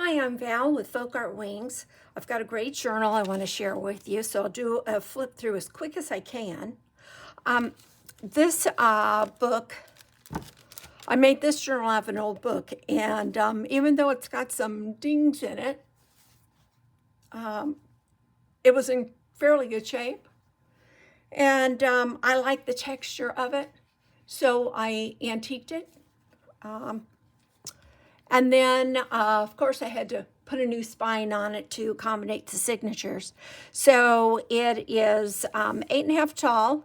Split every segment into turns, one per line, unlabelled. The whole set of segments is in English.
Hi, I'm Val with Folk Art Wings. I've got a great journal I want to share with you, so I'll do a flip through as quick as I can. This book, I made this journal out of an old book, and even though it's got some dings in it, it was in fairly good shape. And I like the texture of it, so I antiqued it. And then, of course, I had to put a new spine on it to accommodate the signatures. So it is 8.5 tall,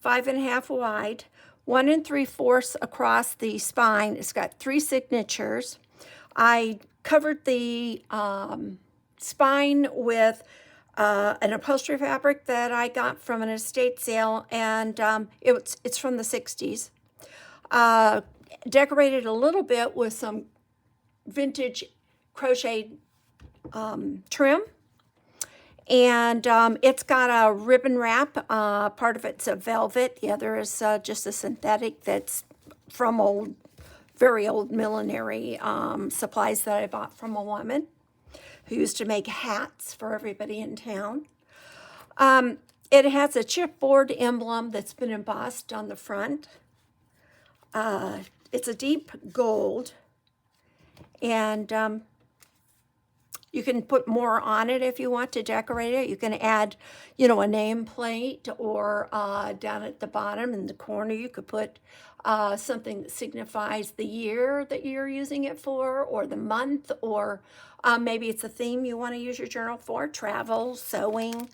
5.5 wide, 1 3/4 across the spine. It's got 3 signatures. I covered the spine with an upholstery fabric that I got from an estate sale, and it's from the 60s. Decorated a little bit with some vintage crochet trim, and it's got a ribbon wrap. Part of it's a velvet, the other is just a synthetic that's from very old millinery supplies that I bought from a woman who used to make hats for everybody in town. It has a chipboard emblem that's been embossed on the front. It's a deep gold, and you can put more on it if you want to decorate it. You can add, a nameplate, or down at the bottom in the corner, you could put something that signifies the year that you're using it for, or the month, or maybe it's a theme you want to use your journal for: travel, sewing,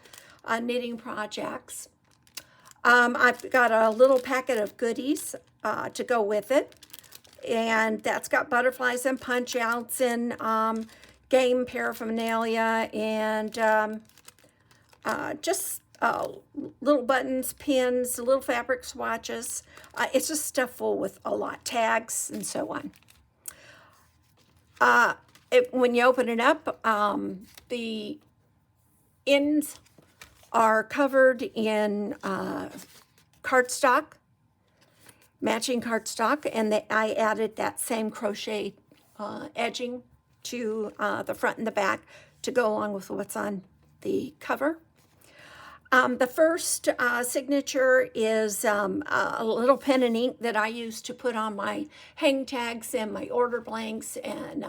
knitting projects. I've got a little packet of goodies to go with it, and that's got butterflies and punch outs and game paraphernalia, and just little buttons, pins, little fabric swatches. It's just stuff full with a lot, tags and so on. When you open it up, the ends are covered in cardstock, matching cardstock, and I added that same crochet edging to the front and the back to go along with what's on the cover. The first signature is a little pen and ink that I use to put on my hang tags and my order blanks and,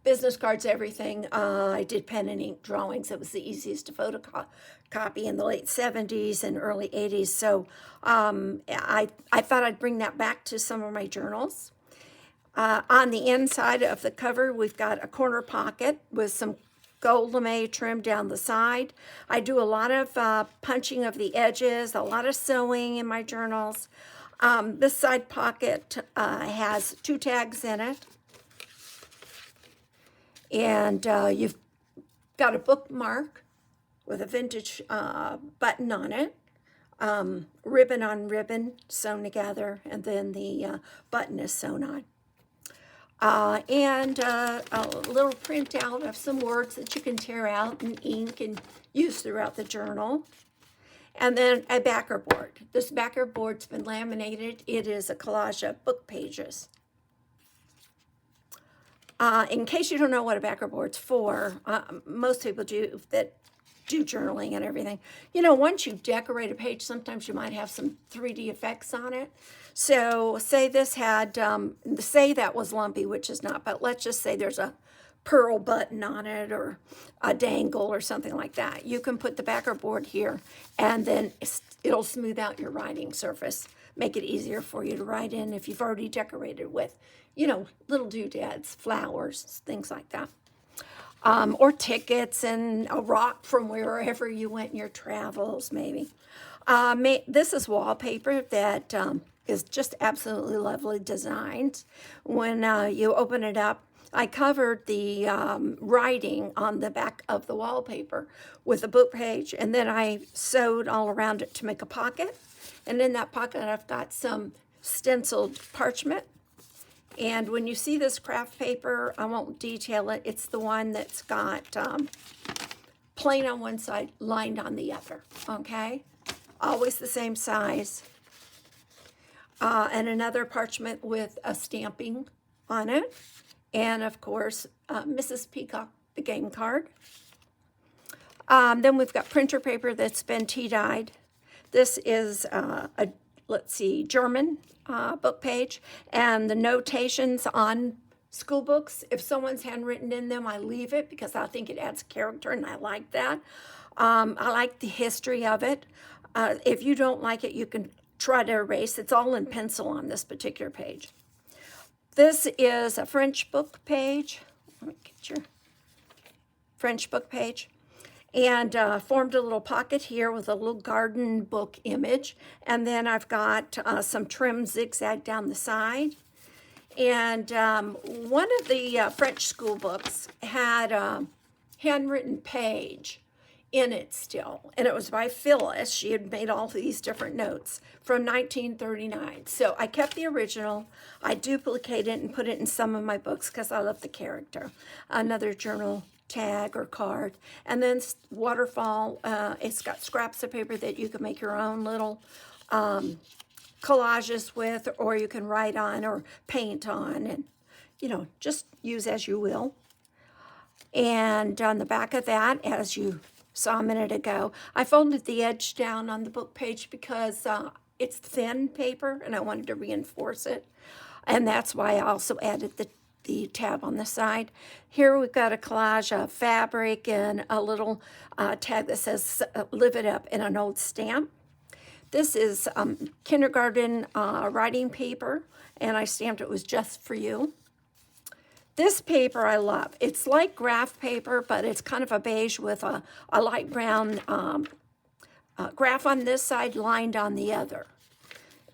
business cards, everything. I did pen and ink drawings. It was the easiest to photocopy in the late 70s and early 80s. So I thought I'd bring that back to some of my journals. On the inside of the cover, we've got a corner pocket with some gold lame trim down the side. I do a lot of punching of the edges, a lot of sewing in my journals. This side pocket has 2 tags in it. And you've got a bookmark with a vintage button on it. Ribbon on ribbon sewn together, and then the button is sewn on. And a little printout of some words that you can tear out and ink and use throughout the journal. And then a backer board. This backer board's been laminated. It is a collage of book pages. In case you don't know what a backer board's for, most people do that do journaling and everything. Once you decorate a page, sometimes you might have some 3D effects on it. So say this had, say that was lumpy, which is not, but let's just say there's a pearl button on it or a dangle or something like that. You can put the backer board here, and then it'll smooth out your writing surface, make it easier for you to write in if you've already decorated with, little doodads, flowers, things like that. Or tickets and a rock from wherever you went in your travels, maybe. This is wallpaper that is just absolutely lovely designed. When you open it up, I covered the writing on the back of the wallpaper with a book page, and then I sewed all around it to make a pocket. And in that pocket, I've got some stenciled parchment. And when you see this craft paper, I won't detail it. It's the one that's got plain on one side, lined on the other, okay? Always the same size. And another parchment with a stamping on it. and of course, Mrs. Peacock, the game card. Then we've got printer paper that's been tea-dyed. This is let's see, German book page, and the notations on school books, if someone's handwritten in them, I leave it because I think it adds character, and I like that. I like the history of it. If you don't like it, you can try to erase. It's all in pencil on this particular page. This is a French book page. Let me get your French book page. And formed a little pocket here with a little garden book image. And then I've got some trim zigzag down the side. And one of the French school books had a handwritten page in it still. And it was by Phyllis. She had made all these different notes from 1939. So I kept the original. I duplicated it and put it in some of my books because I love the character. Another journal tag or card, and then waterfall. It's got scraps of paper that you can make your own little collages with, or you can write on or paint on, and just use as you will. And on the back of that, as you saw a minute ago, I folded the edge down on the book page because it's thin paper and I wanted to reinforce it, and that's why I also added the tab on the side. Here we've got a collage of fabric and a little tag that says live it up, in an old stamp. This is kindergarten writing paper, and I stamped it was just for you. This paper I love. It's like graph paper, but it's kind of a beige with a light brown graph on this side, lined on the other.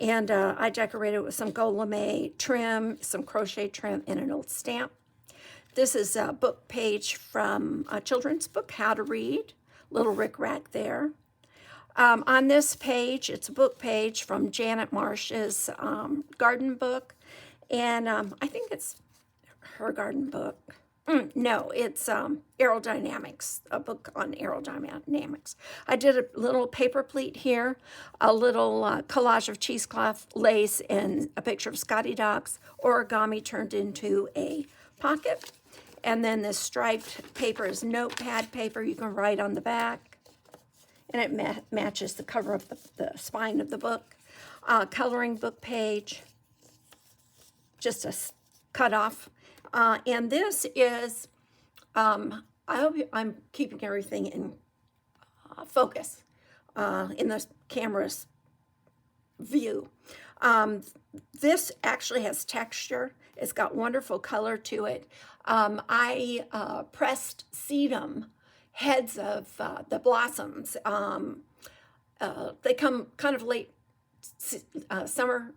And I decorated it with some gold lame trim, some crochet trim, and an old stamp. This is a book page from a children's book, How to Read. Little rick-rack there. On this page, it's a book page from Janet Marsh's garden book. And I think it's her garden book. No, it's aerodynamics, a book on aerodynamics. I did a little paper pleat here, a little collage of cheesecloth lace, and a picture of Scotty dogs, origami turned into a pocket. And then this striped paper is notepad paper. You can write on the back, and it matches the cover of the spine of the book. Coloring book page, just a cut off. And this is, I hope I'm keeping everything in focus in the camera's view. This actually has texture. It's got wonderful color to it. I pressed sedum heads of the blossoms. They come kind of late summer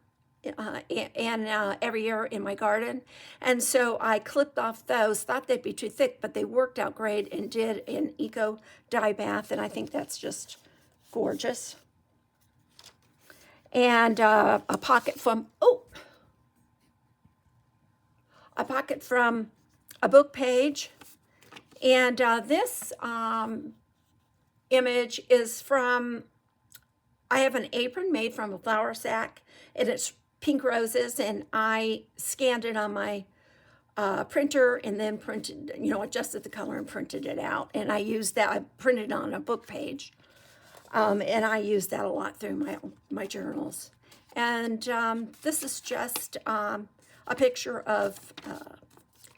and every year in my garden. And so I clipped off those, thought they'd be too thick, but they worked out great, and did an eco dye bath, and I think that's just gorgeous. And a pocket from, a pocket from a book page. And this image is from, I have an apron made from a flour sack, and it's pink roses, and I scanned it on my printer and then printed, adjusted the color and printed it out. And I used that, I printed on a book page, and I use that a lot through my journals. And this is just a picture of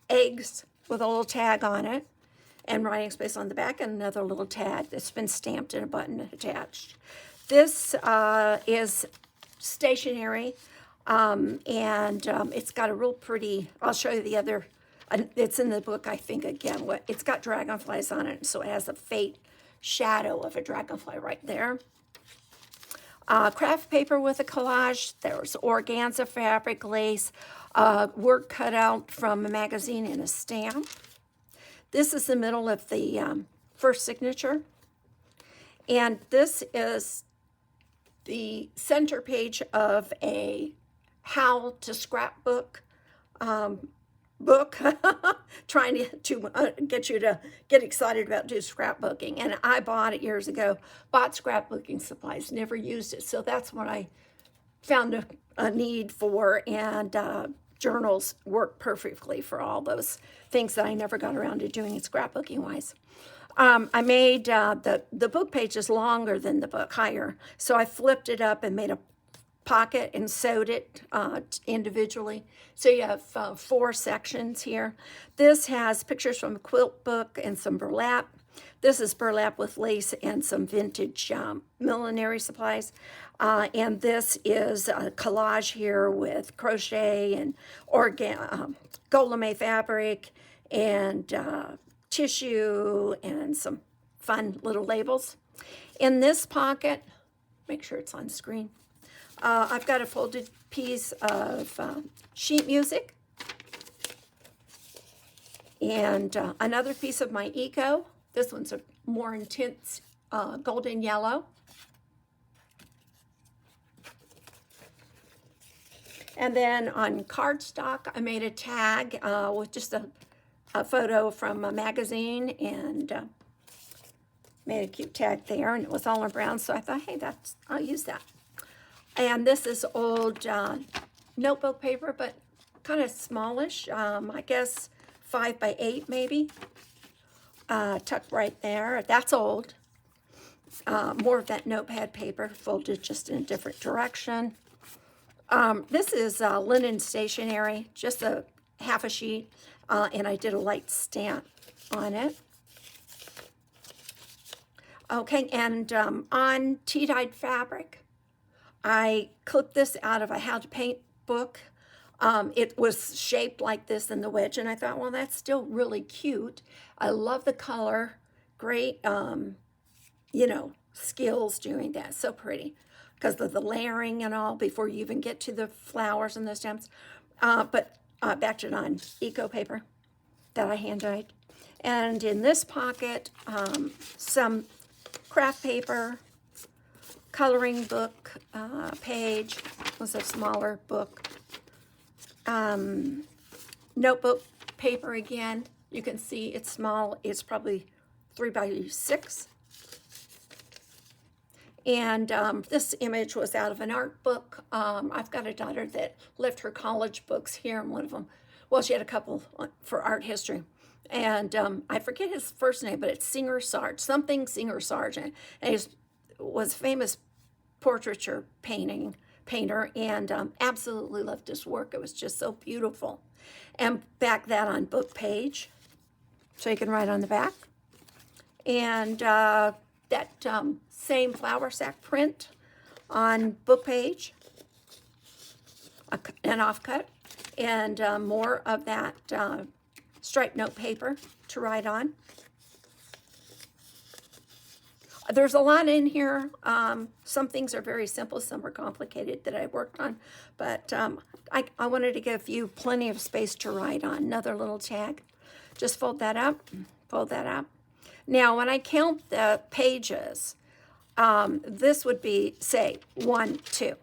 eggs with a little tag on it, and writing space on the back, and another little tag that's been stamped and a button attached. This is stationery. And it's got a real pretty, I'll show you the other, it's in the book, I think, again. It's got dragonflies on it, so it has a faint shadow of a dragonfly right there. Craft paper with a collage. There's organza fabric, lace, work cut out from a magazine, and a stamp. This is the middle of the first signature. And this is the center page of a how to scrapbook book, trying to get you to get excited about doing scrapbooking. And I bought it years ago, bought scrapbooking supplies, never used it. So that's what I found a need for, and journals work perfectly for all those things that I never got around to doing scrapbooking wise. I made the book pages longer than the book, higher. So I flipped it up and made a pocket and sewed it individually. So you have 4 sections here. This has pictures from a quilt book and some burlap. This is burlap with lace and some vintage millinery supplies. And this is a collage here with crochet and gold lame fabric and tissue and some fun little labels. In this pocket, make sure it's on screen, I've got a folded piece of sheet music and another piece of my Eco. This one's a more intense golden yellow. And then on cardstock, I made a tag with just a photo from a magazine and made a cute tag there, and it was all in brown, so I thought, hey, I'll use that. And this is old notebook paper, but kind of smallish, I guess 5 by 8 maybe, tucked right there. That's old. More of that notepad paper, folded just in a different direction. This is linen stationery, just a half a sheet, and I did a light stamp on it. Okay, and on tea-dyed fabric, I clipped this out of a How to Paint book. It was shaped like this in the wedge, and I thought, well, that's still really cute. I love the color. Great, you know, skills doing that. So pretty because of the layering and all before you even get to the flowers and the stems. But backed it on Eco paper that I hand-dyed. And in this pocket, some craft paper, coloring book page, was a smaller book. Notebook paper again. You can see it's small. It's probably 3 by 6. And this image was out of an art book. I've got a daughter that left her college books here, and one of them, well, she had a couple for art history. And I forget his first name, but it's Singer Sarge, something Singer Sargent. And he was a famous portraiture painter, and absolutely loved his work. It was just so beautiful. And back that on book page, so you can write on the back. And that same flour sack print on book page, an offcut, and more of that striped note paper to write on. There's a lot in here. Some things are very simple, some are complicated that I worked on, but I wanted to give you plenty of space to write on. Another little tag. Just fold that up, fold that up. Now, when I count the pages, this would be, say, 1, 2,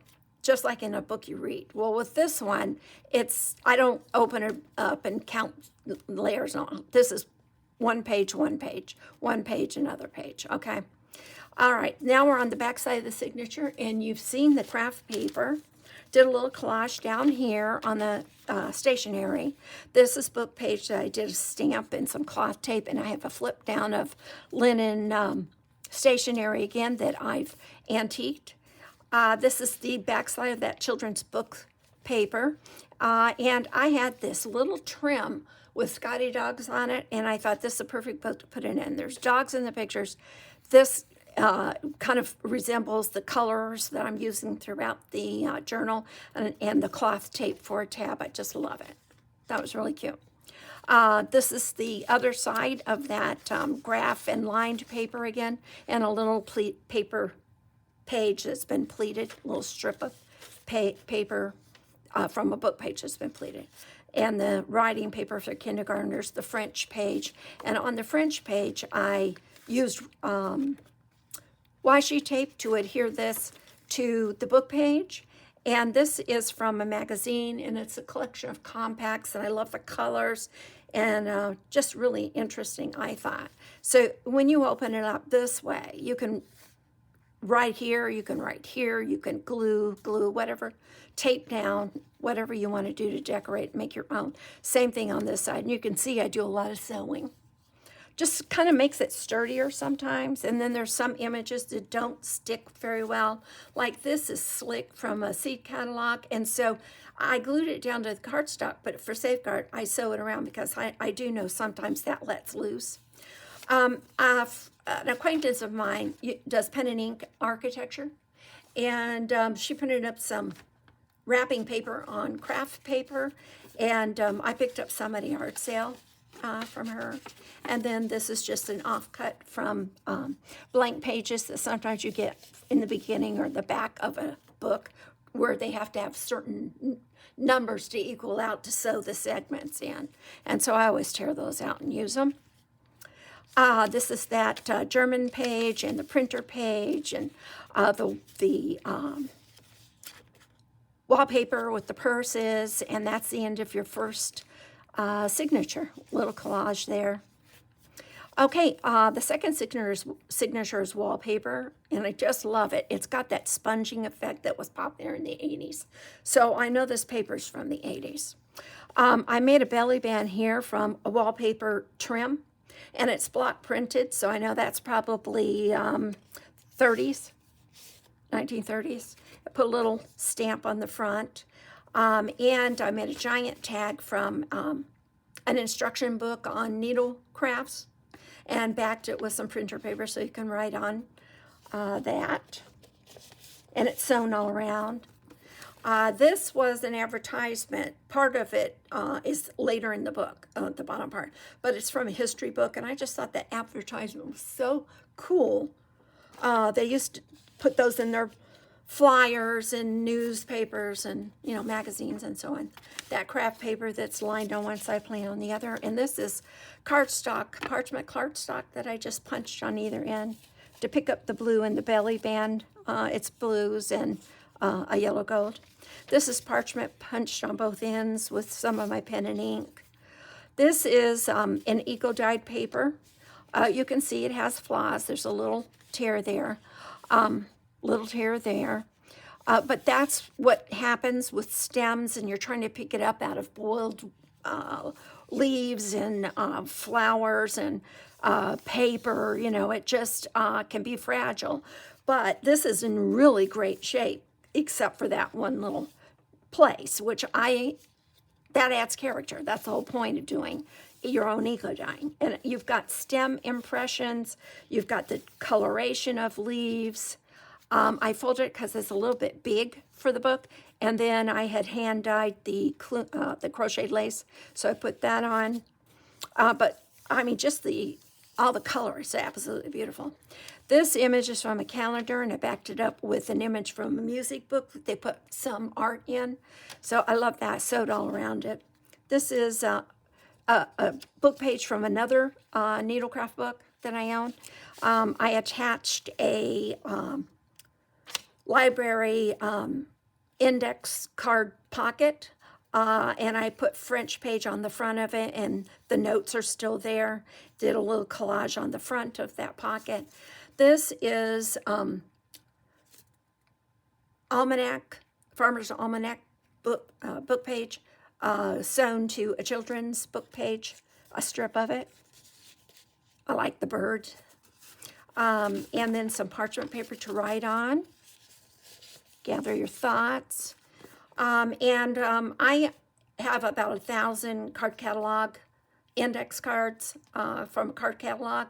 just like in a book you read. Well, with this one, I don't open it up and count layers and all. This is 1 page, 1 page, 1 page, another page, okay? All right, now we're on the back side of the signature, and you've seen the craft paper. Did a little collage down here on the stationery. This is book page that I did a stamp and some cloth tape, and I have a flip down of linen stationery again that I've antiqued. This is the back side of that children's book paper, and I had this little trim with Scotty dogs on it, and I thought this is a perfect book to put it in. There's dogs in the pictures. This kind of resembles the colors that I'm using throughout the journal, and the cloth tape for a tab. I just love it. That was really cute. This is the other side of that graph and lined paper again, and a little paper page that's been pleated, a little strip of paper from a book page that's been pleated. And the writing paper for kindergartners, the French page. And on the French page, I used washi tape to adhere this to the book page. And this is from a magazine, and it's a collection of compacts, and I love the colors, and just really interesting, I thought. So when you open it up this way, you can write here, you can write here, you can glue, whatever, tape down, whatever you want to do to decorate, make your own. Same thing on this side. And you can see I do a lot of sewing. Just kind of makes it sturdier sometimes. And then there's some images that don't stick very well. Like this is slick from a seed catalog. And so I glued it down to the cardstock, but for safeguard, I sew it around because I do know sometimes that lets loose. An acquaintance of mine does pen and ink architecture. And she printed up some wrapping paper on craft paper. And I picked up some at a yard sale from her. And then this is just an offcut from blank pages that sometimes you get in the beginning or the back of a book where they have to have certain numbers to equal out to sew the segments in. And so I always tear those out and use them. This is that German page and the printer page and the wallpaper with the purses, and that's the end of your first signature. Little collage there. Okay, the second signature is wallpaper, and I just love it. It's got that sponging effect that was popular in the 80s. So I know this paper's from the 80s. I made a belly band here from a wallpaper trim, and it's block printed, so I know that's probably 30s, 1930s. I put a little stamp on the front, and I made a giant tag from an instruction book on needle crafts, and backed it with some printer paper so you can write on that. And it's sewn all around. This was an advertisement. Part of it is later in the book, the bottom part, but it's from a history book, and I just thought that advertisement was so cool. They used to put those in their flyers and newspapers and, you know, magazines and so on. That craft paper that's lined on one side, plain on the other. And this is cardstock, parchment cardstock that I just punched on either end to pick up the blue in the belly band. It's blues and a yellow gold. This is parchment punched on both ends with some of my pen and ink. This is an eco-dyed paper. You can see it has flaws. There's a little tear there. But that's what happens with stems, and you're trying to pick it up out of boiled leaves and flowers and paper. You know, it just can be fragile. But this is in really great shape, except for that one little place, which that adds character. That's the whole point of doing your own eco-dyeing. And you've got stem impressions. You've got the coloration of leaves. I folded it because it's a little bit big for the book, and then I had hand dyed the crocheted lace, so I put that on. But I mean, just all the color is absolutely beautiful. This image is from a calendar, and I backed it up with an image from a music book that they put some art in. So I love that. I sewed all around it. This is a book page from another needlecraft book that I own. I attached a library index card pocket, and I put French page on the front of it, and the notes are still there. Did a little collage on the front of that pocket. This is almanac, Farmer's Almanac book page, sewn to a children's book page, a strip of it. I like the bird. And then some parchment paper to write on. Gather your thoughts. I have about 1,000 card catalog index cards from a card catalog.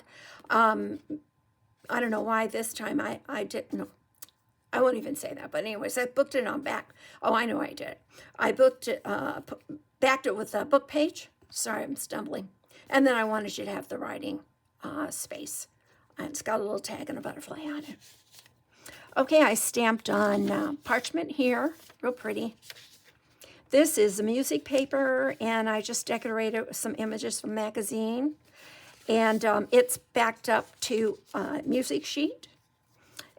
I don't know why this time I didn't know. I won't even say that, but anyways, I booked it on back. Oh, I know I did it. I booked it, backed it with a book page. Sorry, I'm stumbling. And then I wanted you to have the writing space. And it's got a little tag and a butterfly on it. Okay, I stamped on parchment here, real pretty. This is a music paper, and I just decorated it with some images from a magazine. And it's backed up to a music sheet.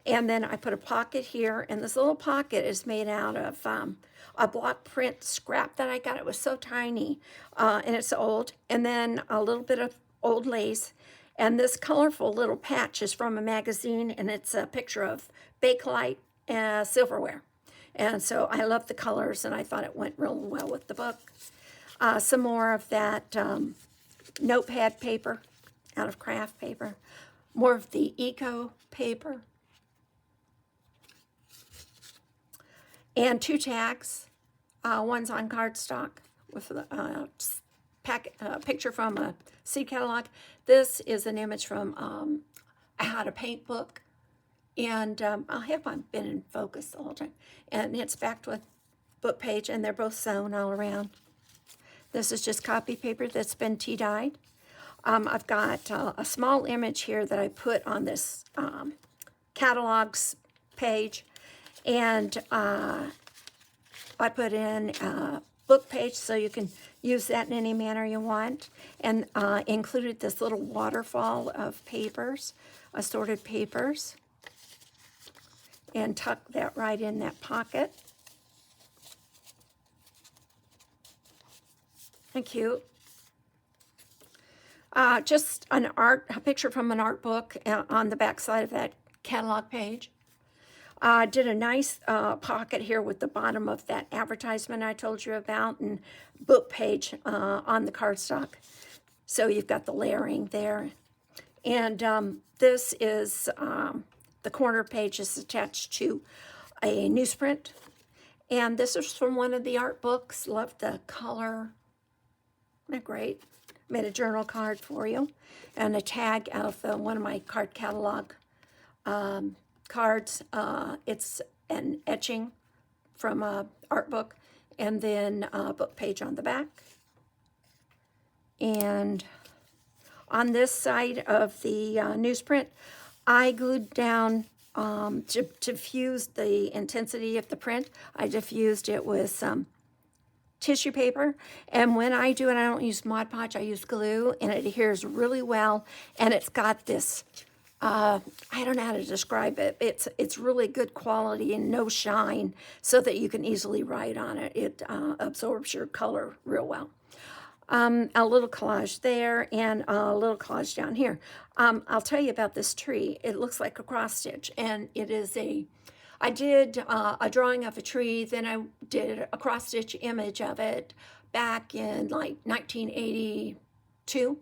And then I put a pocket here, and this little pocket is made out of a block print scrap that I got. It was so tiny, and it's old. And then a little bit of old lace. And this colorful little patch is from a magazine, and it's a picture of Bakelite silverware. And so I love the colors, and I thought it went real well with the book. Some more of that notepad paper out of craft paper. More of the eco paper. And 2 tags. One's on cardstock with a picture from a seed catalog. This is an image from a how to paint book. And I'll have my bin in focus the whole time. And it's backed with book page, and they're both sewn all around. This is just copy paper that's been tea-dyed. I've got a small image here that I put on this catalogs page. And I put in a book page so you can use that in any manner you want. And included this little waterfall of papers, assorted papers. And tuck that right in that pocket. And cute. Just a picture from an art book on the back side of that catalog page. Did a nice pocket here with the bottom of that advertisement I told you about, and book page on the cardstock. So you've got the layering there. And this is the corner page is attached to a newsprint. And this is from one of the art books. Love the color. Isn't that great? Made a journal card for you. And a tag out of one of my card catalog cards. It's an etching from a art book. And then a book page on the back. And on this side of the newsprint, I glued down to diffuse the intensity of the print. I diffused it with some tissue paper. And when I do it, I don't use Mod Podge, I use glue, and it adheres really well. And it's got this, I don't know how to describe it. It's really good quality and no shine so that you can easily write on it. It absorbs your color real well. A little collage there and a little collage down here. I'll tell you about this tree. It looks like a cross stitch, and it is I did a drawing of a tree, then I did a cross stitch image of it back in like 1982.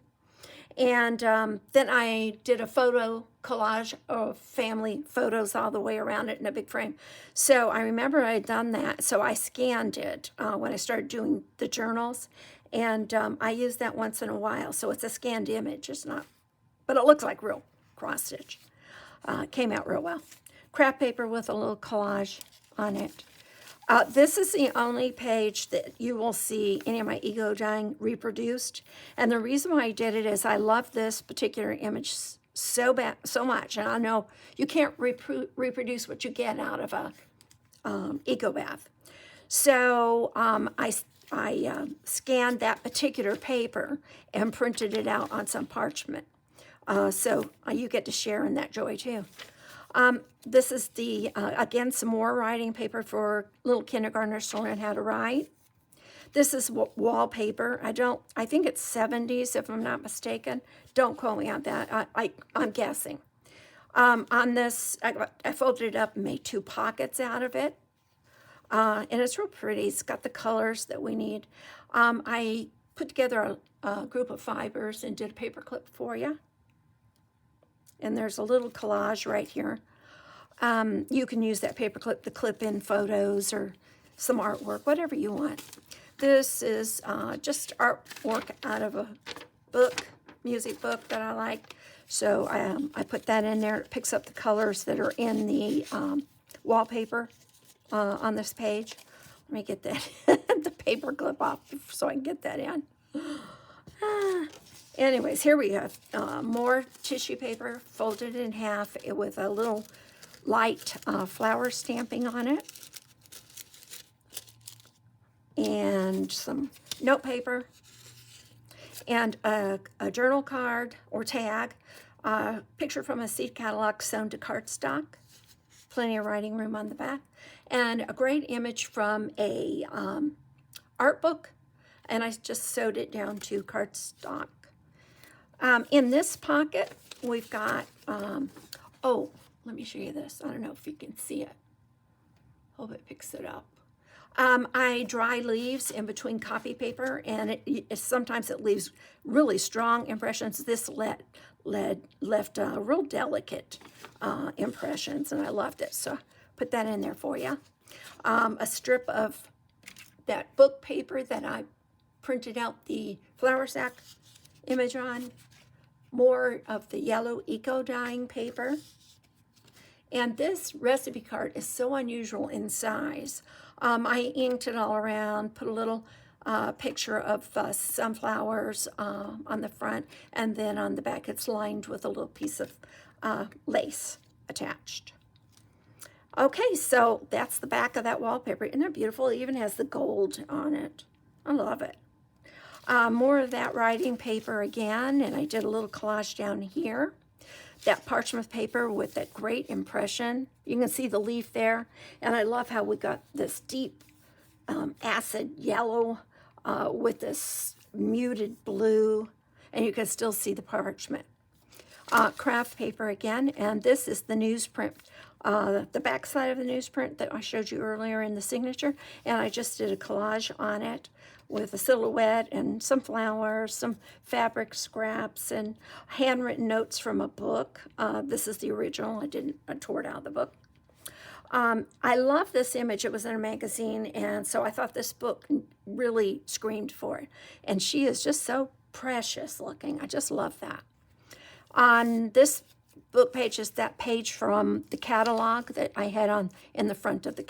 And then I did a photo collage of family photos all the way around it in a big frame. So I remember I had done that, so I scanned it when I started doing the journals. And I use that once in a while. So it's a scanned image. It's not, but it looks like real cross stitch. Came out real well. Craft paper with a little collage on it. This is the only page that you will see any of my ego dyeing reproduced. And the reason why I did it is I love this particular image so much. And I know you can't reproduce what you get out of a eco bath. So I scanned that particular paper and printed it out on some parchment. So you get to share in that joy too. This is the, again, some more writing paper for little kindergartners to learn how to write. This is wallpaper. I think it's 70s if I'm not mistaken. Don't quote me on that. I'm guessing. On this, I folded it up and made 2 pockets out of it. And it's real pretty. It's got the colors that we need. I put together a group of fibers and did a paper clip for you. And there's a little collage right here. You can use that paper clip to clip in photos or some artwork, whatever you want. This is just artwork out of a book, music book that I like. So I put that in there. It picks up the colors that are in the wallpaper on this page. Let me get that the paper clip off so I can get that in. Anyways, here we have more tissue paper folded in half with a little light flower stamping on it. And some note paper. And a journal card or tag. Picture from a seed catalog sewn to cardstock. Plenty of writing room on the back. And a great image from a art book. And I just sewed it down to cardstock. In this pocket, we've got, oh, let me show you this. I don't know if you can see it. Hope it picks it up. I dry leaves in between copy paper, and sometimes it leaves really strong impressions. This left real delicate impressions, and I loved it. So put that in there for you. A strip of that book paper that I printed out the flour sack image on. More of the yellow eco dyeing paper. And this recipe card is so unusual in size. I inked it all around, put a little picture of sunflowers on the front, and then on the back it's lined with a little piece of lace attached. Okay, so that's the back of that wallpaper. Isn't that beautiful? It even has the gold on it. I love it. More of that writing paper again, and I did a little collage down here. That parchment paper with that great impression. You can see the leaf there, and I love how we got this deep acid yellow with this muted blue, and you can still see the parchment. Craft paper again, and this is the newsprint, the back side of the newsprint that I showed you earlier in the signature, and I just did a collage on it with a silhouette and some flowers, some fabric scraps, and handwritten notes from a book. This is the original. I tore it out of the book. I love this image. It was in a magazine, and so I thought this book really screamed for it. And she is just so precious looking. I just love that. On this book page is that page from the catalog that I had on in the front of the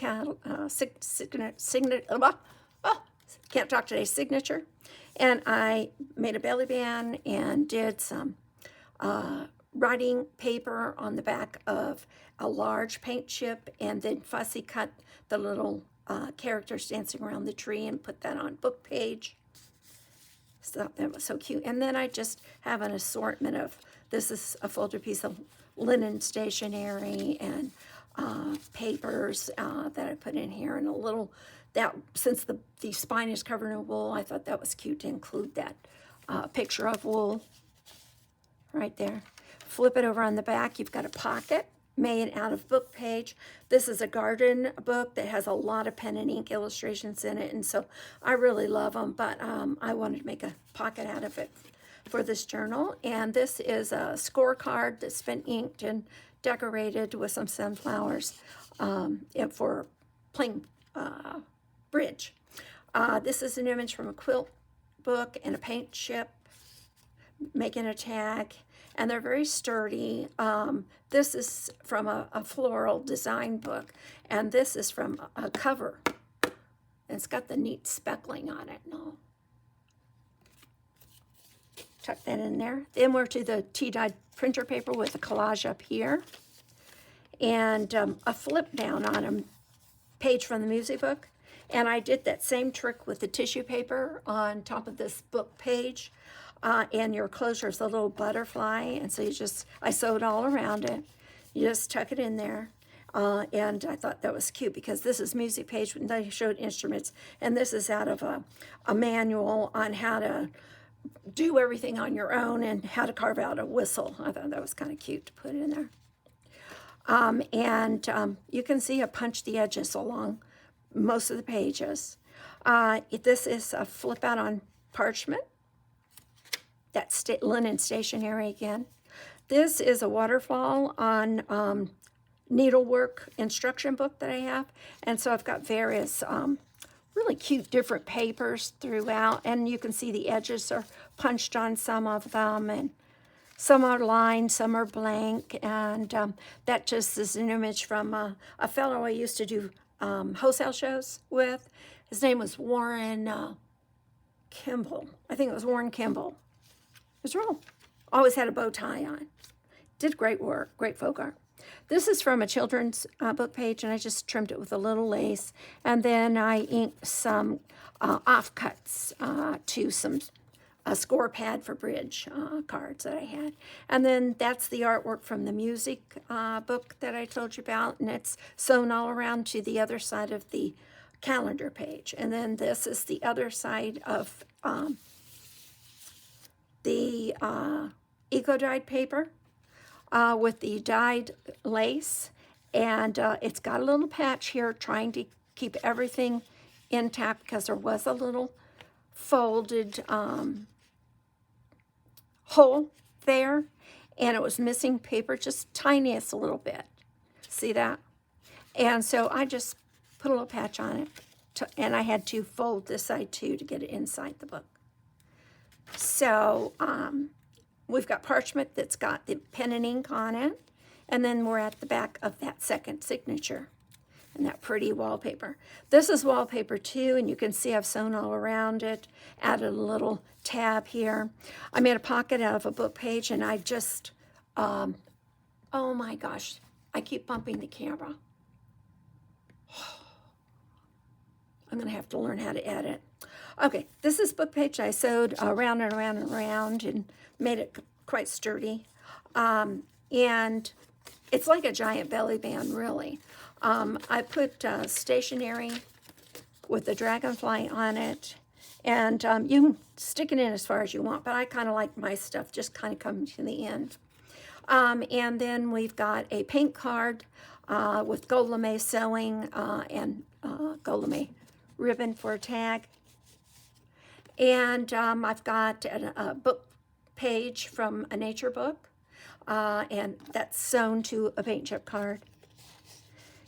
can't talk today, signature. And I made a belly band and did some writing paper on the back of a large paint chip, and then fussy cut the little characters dancing around the tree and put that on book page. So that was so cute. And then I just have an assortment of, this is a folded piece of linen stationery and papers that I put in here, and a little, that since the spine is covered in wool, I thought that was cute to include that picture of wool right there. Flip it over on the back, you've got a pocket made out of book page. This is a garden book that has a lot of pen and ink illustrations in it, and so I really love them, but I wanted to make a pocket out of it for this journal. And this is a scorecard that's been inked and decorated with some sunflowers for playing bridge. This is an image from a quilt book and a paint chip, making a tag, and they're very sturdy. This is from a floral design book, and this is from a cover. And it's got the neat speckling on it and all. Tuck that in there. Then we're to the tea-dyed printer paper with a collage up here, and a flip down on a page from the music book. And I did that same trick with the tissue paper on top of this book page. And your closure is a little butterfly, and so I sewed all around it. You just tuck it in there. And I thought that was cute because this is music page when they showed instruments, and this is out of a manual on how to do everything on your own and how to carve out a whistle. I thought that was kind of cute to put in there. And you can see I punched the edges along most of the pages. This is a flip out on parchment. That's linen stationery again. This is a waterfall on needlework instruction book that I have. And so I've got various really cute different papers throughout, and you can see the edges are punched on some of them, and some are lined, some are blank, and that just is an image from a fellow I used to do wholesale shows with. His name was Warren Kimball. I think it was Warren Kimball. It was real. Always had a bow tie on. Did great work, great folk art. This is from a children's book page, and I just trimmed it with a little lace. And then I inked some offcuts to some score pad for bridge cards that I had. And then that's the artwork from the music book that I told you about, and it's sewn all around to the other side of the calendar page. And then this is the other side of the the eco-dyed paper with the dyed lace, and it's got a little patch here trying to keep everything intact because there was a little folded hole there, and it was missing paper just tiniest a little bit. See that? And so I just put a little patch on it, and I had to fold this side too to get it inside the book. So we've got parchment that's got the pen and ink on it, and then we're at the back of that second signature and that pretty wallpaper. This is wallpaper too, and you can see I've sewn all around it, added a little tab here. I made a pocket out of a book page, and I just, oh my gosh, I keep bumping the camera. I'm going to have to learn how to edit. Okay, this is book page I sewed around and around and around and made it quite sturdy. And it's like a giant belly band, really. I put stationery with the dragonfly on it. And you can stick it in as far as you want, but I kind of like my stuff just kind of coming to the end. And then we've got a paint card with gold lame sewing and gold lame ribbon for a tag. And I've got a book page from a nature book, and that's sewn to a paint chip card.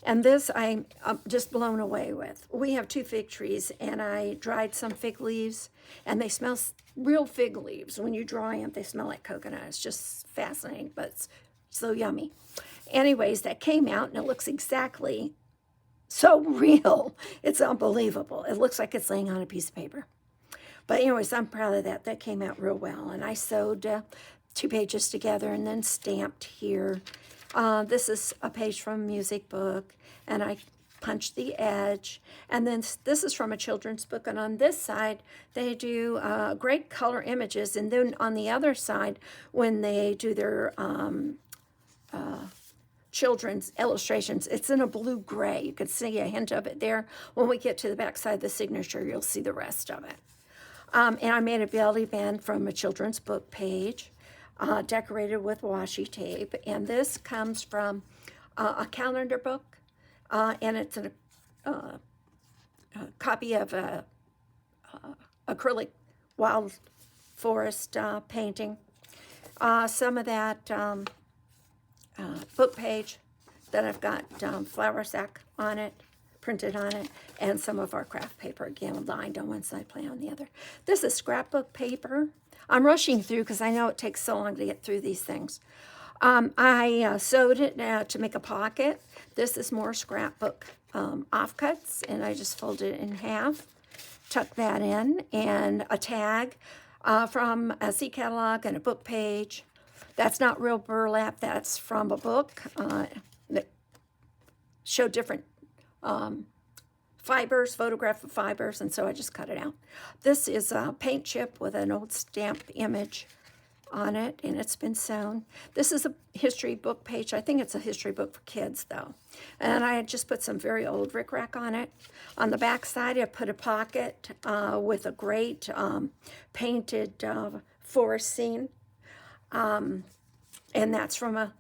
And this I'm just blown away with. We have 2 fig trees, and I dried some fig leaves, and they smell real fig leaves. When you dry them, they smell like coconut. It's just fascinating, but it's so yummy. Anyways, that came out, and it looks exactly so real. It's unbelievable. It looks like it's laying on a piece of paper. But anyways, I'm proud of that. That came out real well. And I sewed 2 pages together and then stamped here. This is a page from a music book, and I punched the edge. And then this is from a children's book, and on this side, they do great color images. And then on the other side, when they do their children's illustrations, it's in a blue-gray. You can see a hint of it there. When we get to the back side of the signature, you'll see the rest of it. And I made a belly band from a children's book page, decorated with washi tape. And this comes from a calendar book, and it's a copy of a acrylic wild forest painting. Some of that book page that I've got flour sack on it, printed on it, and some of our craft paper, again, lined on one side, plain on the other. This is scrapbook paper. I'm rushing through because I know it takes so long to get through these things. I sewed it to make a pocket. This is more scrapbook offcuts, and I just folded it in half, tuck that in, and a tag from a seat catalog and a book page. That's not real burlap. That's from a book that showed different fibers, photograph of fibers, and so I just cut it out. This is a paint chip with an old stamp image on it, and it's been sewn. This is a history book page. I think it's a history book for kids, though. And I just put some very old rickrack on it. On the back side, I put a pocket with a great painted forest scene. And that's from a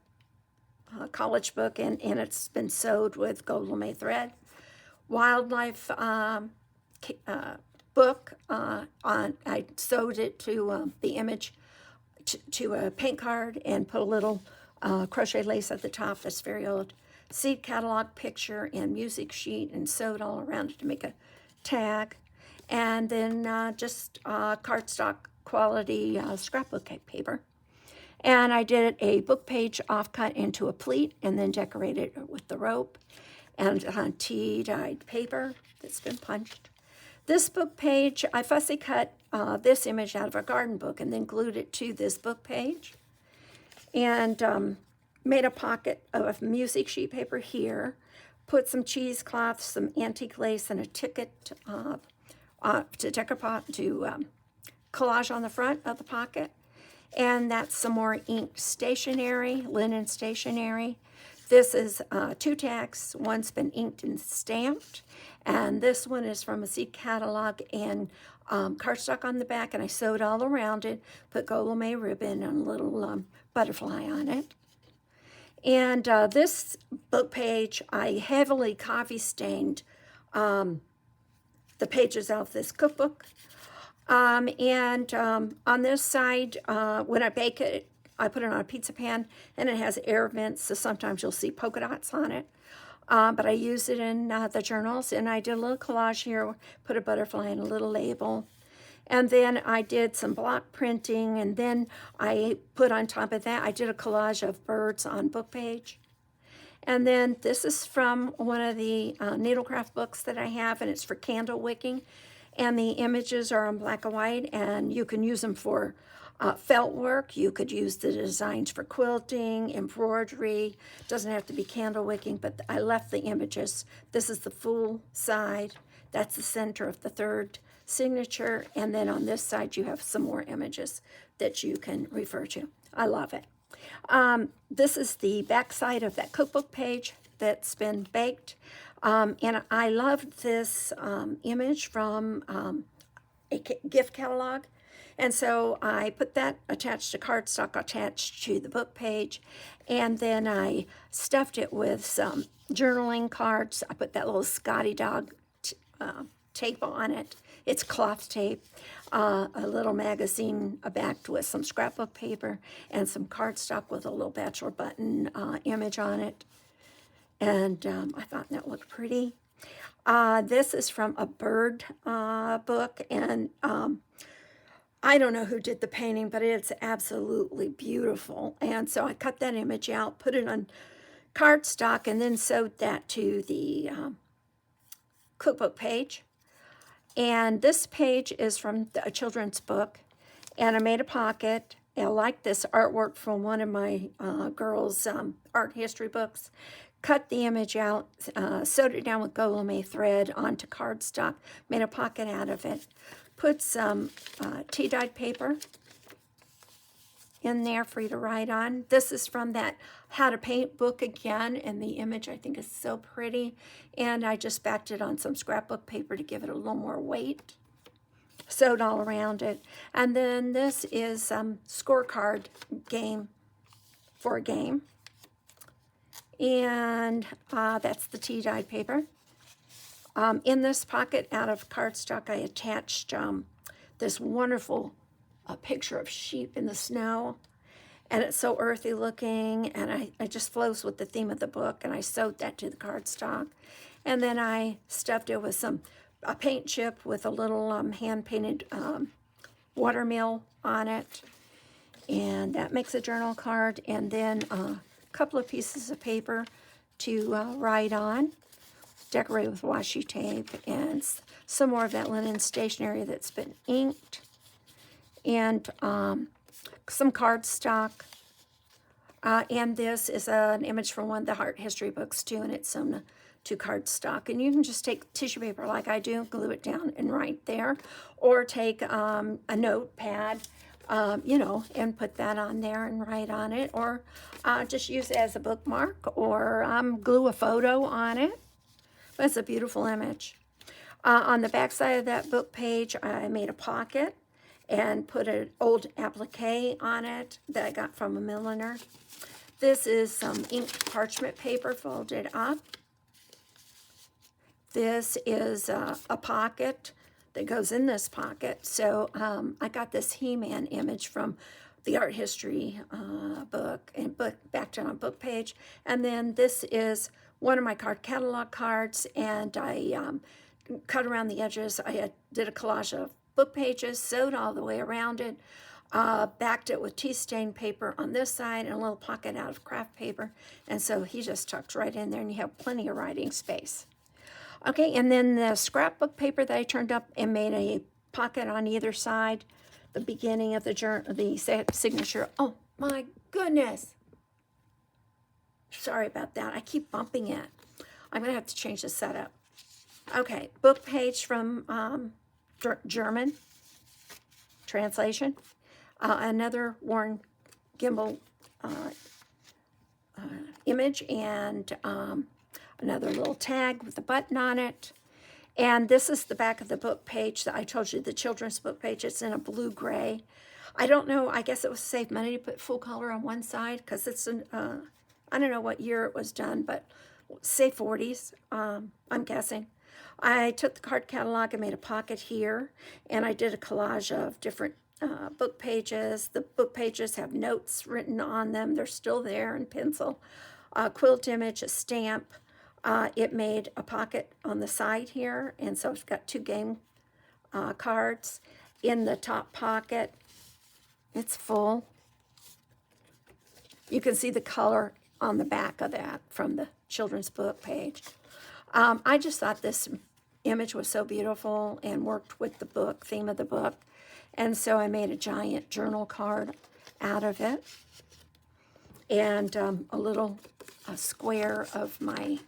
college book, and it's been sewed with gold lame thread. Wildlife book, I sewed it to the image to a paint card and put a little crochet lace at the top. That's very old. Seed catalog picture and music sheet, and sewed all around it to make a tag. And then just cardstock quality scrapbook paper. And I did a book page offcut into a pleat and then decorated it with the rope and tea-dyed paper that's been punched. This book page, I fussy cut this image out of a garden book and then glued it to this book page. And made a pocket of music sheet paper here, put some cheesecloth, some antique lace, and a ticket to collage on the front of the pocket. And that's some more inked stationery, linen stationery. This is 2 tags. One's been inked and stamped, And this one is from a seed catalog, and cardstock on the back, and I sewed all around it, put gold lame ribbon and a little butterfly on it. And this book page, I heavily coffee stained the pages of this cookbook. On this side, when I bake it, I put it on a pizza pan, and it has air vents, so sometimes you'll see polka dots on it. But I use it in the journals, and I did a little collage here, put a butterfly and a little label. And then I did some block printing, and then I put on top of that, I did a collage of birds on book page. And then this is from one of the needlecraft books that I have, and it's for candle wicking. And the images are on black and white, and you can use them for felt work. You could use the designs for quilting, embroidery. Doesn't have to be candle wicking, but I left the images. This is the full side. That's the center of the third signature, and then on this side you have some more images that you can refer to. I love it. This is the back side of that cookbook page that's been baked, and I love this image from a gift catalog, and so I put that attached to cardstock attached to the book page, and then I stuffed it with some journaling cards. I put that little Scotty dog tape on it. It's cloth tape, a little magazine backed with some scrapbook paper, and some cardstock with a little bachelor button image on it. And I thought that looked pretty. This is from a bird book, and I don't know who did the painting, but it's absolutely beautiful. And so I cut that image out, put it on cardstock, and then sewed that to the cookbook page. And this page is from a children's book, and I made a pocket. I like this artwork from one of my girls' art history books. Cut the image out, sewed it down with gold lame thread onto cardstock, made a pocket out of it. Put some tea-dyed paper in there for you to write on. This is from that How to Paint book again, and the image I think is so pretty. And I just backed it on some scrapbook paper to give it a little more weight. Sewed all around it. And then this is scorecard game for a game. And that's the tea-dyed paper. In this pocket out of cardstock, I attached this wonderful picture of sheep in the snow. And it's so earthy looking, and I just flows with the theme of the book, and I sewed that to the cardstock. And then I stuffed it with a paint chip with a little hand-painted watermill on it. And that makes a journal card. And then a couple of pieces of paper to write on, decorate with washi tape, and some more of that linen stationery that's been inked. And some cardstock, and this is an image from one of the art history books too, and it's sewn to cardstock. And you can just take tissue paper like I do, glue it down and write there, or take a notepad, and put that on there and write on it, or just use it as a bookmark, or glue a photo on it. But it's a beautiful image. On the back side of that book page, I made a pocket and put an old applique on it that I got from a milliner. This is some inked parchment paper folded up. This is a pocket that goes in this pocket. So I got this He-Man image from the art history book, and backed it on a book page. And then this is one of my card catalog cards, and I cut around the edges. I did a collage of book pages, sewed all the way around it, backed it with tea stain paper on this side and a little pocket out of craft paper, and so he just tucks right in there, and you have plenty of writing space. Okay, and then the scrapbook paper that I turned up and made a pocket on either side, the beginning of the signature. Oh my goodness, sorry about that. I keep bumping it. I'm gonna have to change the setup. Okay, book page from German translation. Another worn gimbal image, and another little tag with a button on it. And this is the back of the book page that I told you, the children's book page. It's in a blue-gray. I don't know. I guess it was save money to put full color on one side because it's an, I don't know what year it was done, but say 40s, I'm guessing. I took the card catalog and made a pocket here, and I did a collage of different book pages. The book pages have notes written on them. They're still there in pencil. A quilt image, a stamp. It made a pocket on the side here, and so it's got 2 game cards. In the top pocket, it's full. You can see the color on the back of that from the children's book page. I just thought this image was so beautiful and worked with the book, theme of the book. And so I made a giant journal card out of it. And a square of my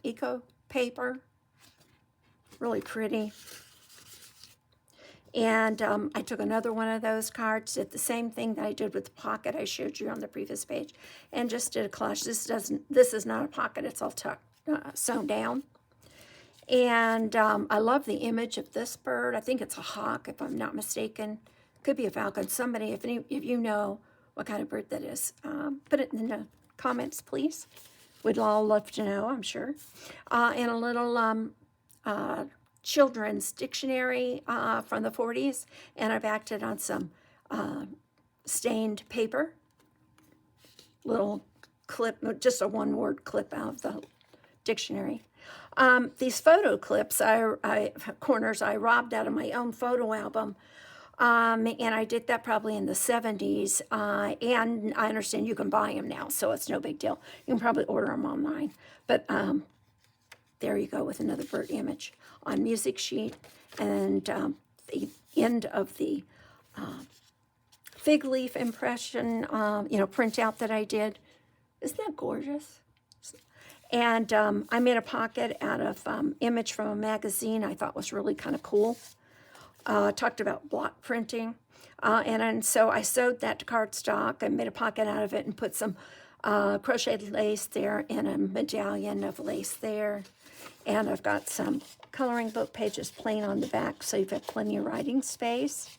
eco paper. Really pretty. And I took another one of those cards, did the same thing that I did with the pocket I showed you on the previous page, and just did a collage. This is not a pocket, it's all tucked, sewn down. And I love the image of this bird. I think it's a hawk, if I'm not mistaken. Could be a falcon. Somebody, if you know what kind of bird that is, put it in the comments, please. We'd all love to know, I'm sure. And a little children's dictionary from the 40s, and I backed it on some stained paper. Little clip, just a one-word clip out of the dictionary. These photo clips, corners I robbed out of my own photo album, and I did that probably in the 70s, and I understand you can buy them now, so it's no big deal. You can probably order them online, but there you go with another bird image on music sheet, and the end of the fig leaf impression, printout that I did. Isn't that gorgeous? And I made a pocket out of image from a magazine I thought was really kind of cool. Talked about block printing. And so I sewed that to cardstock and made a pocket out of it and put some crocheted lace there and a medallion of lace there. And I've got some coloring book pages plain on the back, so you've got plenty of writing space.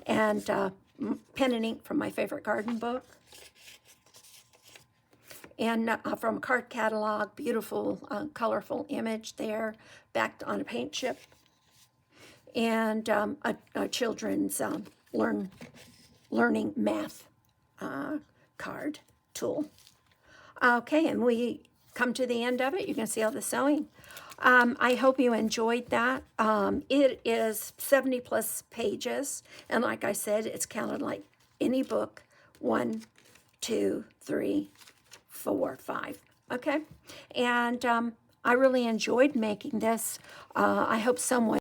And pen and ink from my favorite garden book. And from a card catalog, beautiful, colorful image there, backed on a paint chip. And a children's learning math card tool. Okay, and we come to the end of it. You can see all the sewing. I hope you enjoyed that. It is 70 plus pages, and like I said, it's counted like any book. 1, 2, 3, 4, 5. Okay, and I really enjoyed making this. I hope someone